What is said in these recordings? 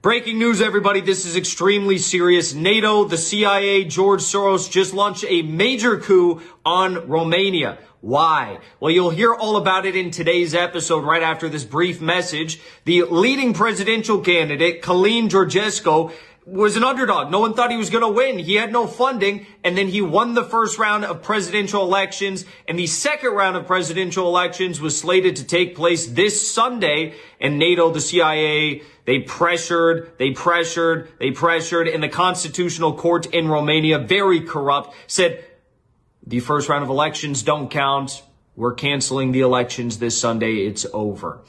Breaking news, everybody. This is extremely serious. NATO, the CIA, George Soros just launched a major coup on Romania. Why? Well, you'll hear all about it in today's episode right after this brief message. The leading presidential candidate, Călin Georgescu, was an underdog. No one thought he was going to win. He had no funding, and then he won the first round of presidential elections, and the second round of presidential elections was slated to take place this Sunday, and NATO, the CIA, they pressured, and the Constitutional Court in Romania, very corrupt, said the first round of elections don't count. We're canceling the elections this Sunday. It's over.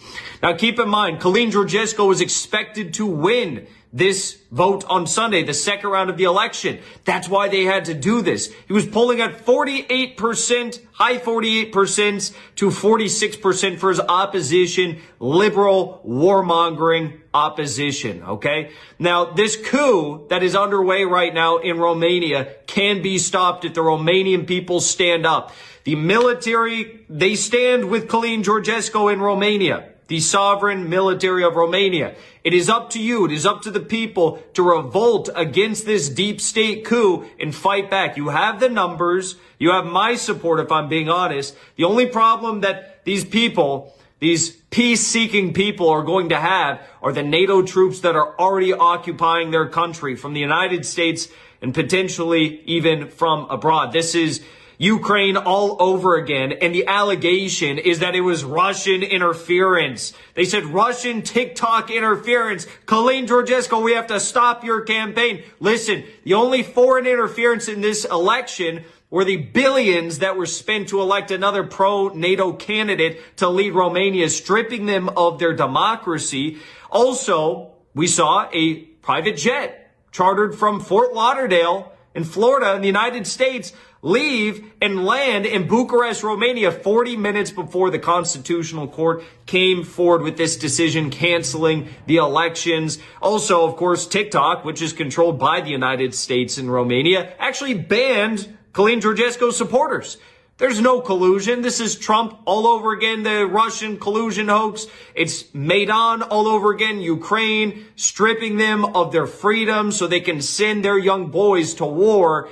Now, keep in mind, Călin Georgescu was expected to win this vote on Sunday, the second round of the election. That's why they had to do this. He was polling at 48%, high 48% to 46% for his opposition, liberal, warmongering opposition, okay? Now, this coup that is underway right now in Romania can be stopped if the Romanian people stand up. The military, they stand with Călin Georgescu in Romania, the sovereign military of Romania. It is up to you, it is up to the people to revolt against this deep state coup and fight back. You have the numbers, you have my support if I'm being honest. The only problem that these people, these peace-seeking people are going to have are the NATO troops that are already occupying their country from the United States and potentially even from abroad. This is Ukraine all over again, and the allegation is that it was Russian interference. They said Russian TikTok interference. Călin Georgescu, we have to stop your campaign. Listen, the only foreign interference in this election were the billions that were spent to elect another pro-NATO candidate to lead Romania, stripping them of their democracy. Also, we saw a private jet chartered from Fort Lauderdale in Florida in the United States leave and land in Bucharest, Romania, 40 minutes before the Constitutional Court came forward with this decision canceling the elections. Also, of course, TikTok, which is controlled by the United States and Romania, actually banned Călin Georgescu supporters. There's no collusion. This is Trump all over again, the Russian collusion hoax. It's Maidan all over again, Ukraine, stripping them of their freedom so they can send their young boys to war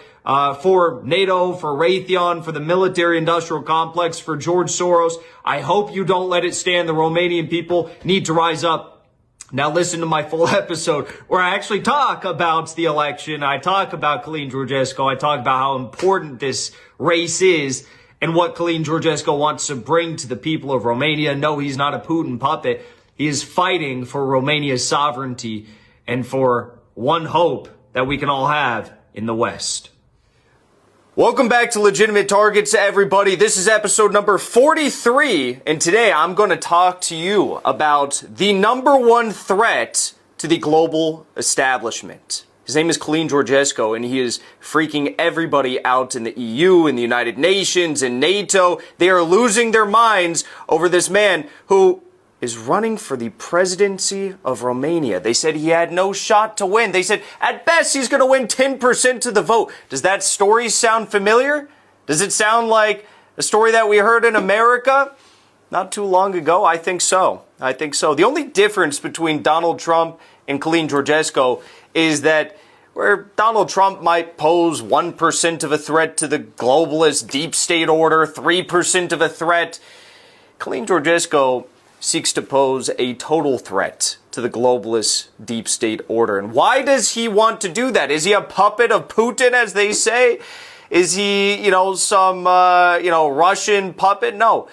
for NATO, for Raytheon, for the military-industrial complex, for George Soros. I hope you don't let it stand. The Romanian people need to rise up. Now listen to my full episode where I actually talk about the election. I talk about Călin Georgescu. I talk about how important this race is and what Călin Georgescu wants to bring to the people of Romania. No, he's not a Putin puppet. He is fighting for Romania's sovereignty and for one hope that we can all have in the West. Welcome back to Legitimate Targets, everybody. This is episode number 43, and today I'm going to talk to you about the number one threat to the global establishment. His name is Călin Georgescu, and he is freaking everybody out in the EU, in the United Nations, in NATO. They are losing their minds over this man who is running for the presidency of Romania. They said he had no shot to win. They said at best he's going to win 10% of the vote. Does that story sound familiar? Does it sound like a story that we heard in America not too long ago? I think so. I think so. The only difference between Donald Trump and Călin Georgescu is that where Donald Trump might pose 1% of a threat to the globalist deep state order, 3% of a threat, Călin Georgescu seeks to pose a total threat to the globalist deep state order. And why does he want to do that? Is he a puppet of Putin, as they say? Is he, some, Russian puppet? No.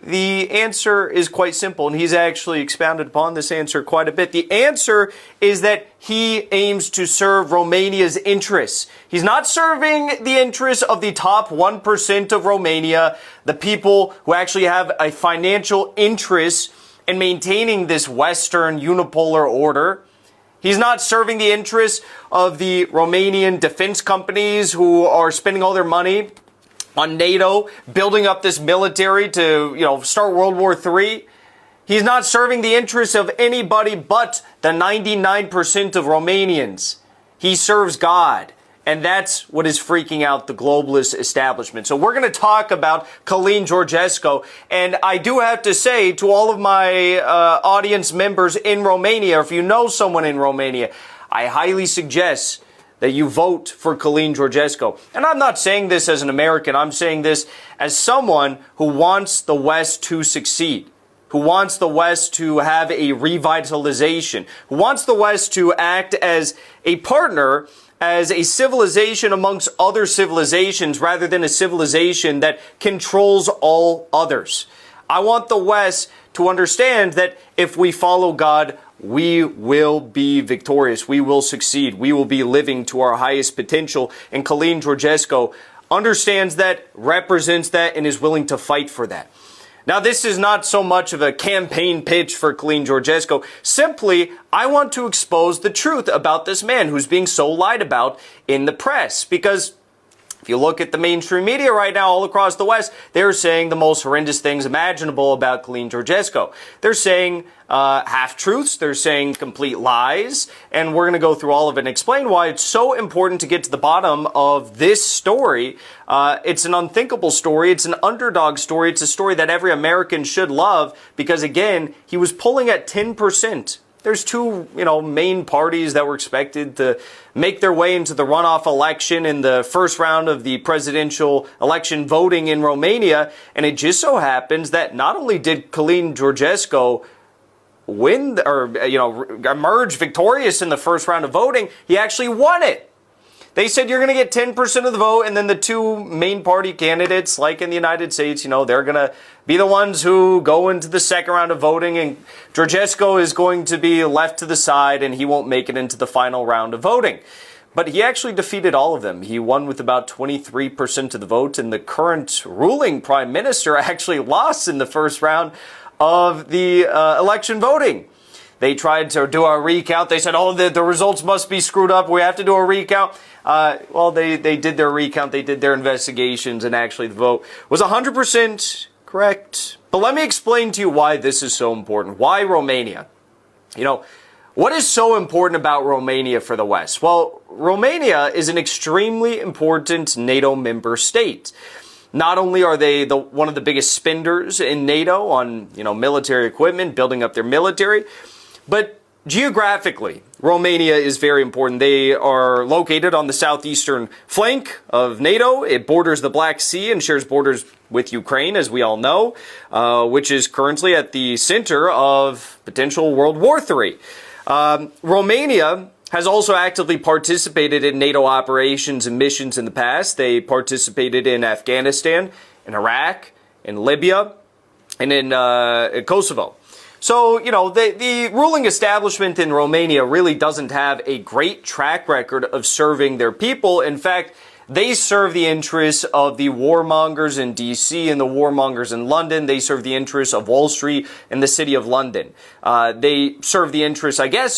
The answer is quite simple, and he's actually expounded upon this answer quite a bit. The answer is that he aims to serve Romania's interests. He's not serving the interests of the top 1% of Romania, the people who actually have a financial interest in maintaining this Western unipolar order. He's not serving the interests of the Romanian defense companies who are spending all their money on NATO, building up this military to, start World War III. He's not serving the interests of anybody but the 99% of Romanians. He serves God. And that's what is freaking out the globalist establishment. So we're going to talk about Călin Georgescu. And I do have to say to all of my audience members in Romania, if you know someone in Romania, I highly suggest that you vote for Călin Georgescu. And I'm not saying this as an American. I'm saying this as someone who wants the West to succeed, who wants the West to have a revitalization, who wants the West to act as a partner, as a civilization amongst other civilizations, rather than a civilization that controls all others. I want the West to understand that if we follow God, we will be victorious. We will succeed. We will be living to our highest potential. And Călin Georgescu understands that, represents that, and is willing to fight for that. Now, this is not so much of a campaign pitch for Călin Georgescu. Simply, I want to expose the truth about this man who's being so lied about in the press. Because if you look at the mainstream media right now all across the West, they're saying the most horrendous things imaginable about Călin Georgescu. They're saying half-truths, they're saying complete lies, and we're going to go through all of it and explain why it's so important to get to the bottom of this story. It's an unthinkable story, it's an underdog story, it's a story that every American should love, because again, he was polling at 10%. There's two, main parties that were expected to make their way into the runoff election in the first round of the presidential election voting in Romania. And it just so happens that not only did Călin Georgescu win or, emerge victorious in the first round of voting, he actually won it. They said you're going to get 10% of the vote, and then the two main party candidates, like in the United States, they're going to be the ones who go into the second round of voting, and Georgescu is going to be left to the side, and he won't make it into the final round of voting. But he actually defeated all of them. He won with about 23% of the vote, and the current ruling prime minister actually lost in the first round of the election voting. They tried to do a recount. They said, the results must be screwed up. We have to do a recount. Well, they did their recount. They did their investigations, and actually the vote was 100% correct. But let me explain to you why this is so important. Why Romania? What is so important about Romania for the West? Well, Romania is an extremely important NATO member state. Not only are they one of the biggest spenders in NATO on, military equipment, building up their military, but geographically, Romania is very important. They are located on the southeastern flank of NATO. It borders the Black Sea and shares borders with Ukraine, as we all know, which is currently at the center of potential World War III. Romania has also actively participated in NATO operations and missions in the past. They participated in Afghanistan, in Iraq, in Libya, and in Kosovo. So, the ruling establishment in Romania really doesn't have a great track record of serving their people. In fact, they serve the interests of the warmongers in D.C. and the warmongers in London. They serve the interests of Wall Street and the city of London. They serve the interests, I guess,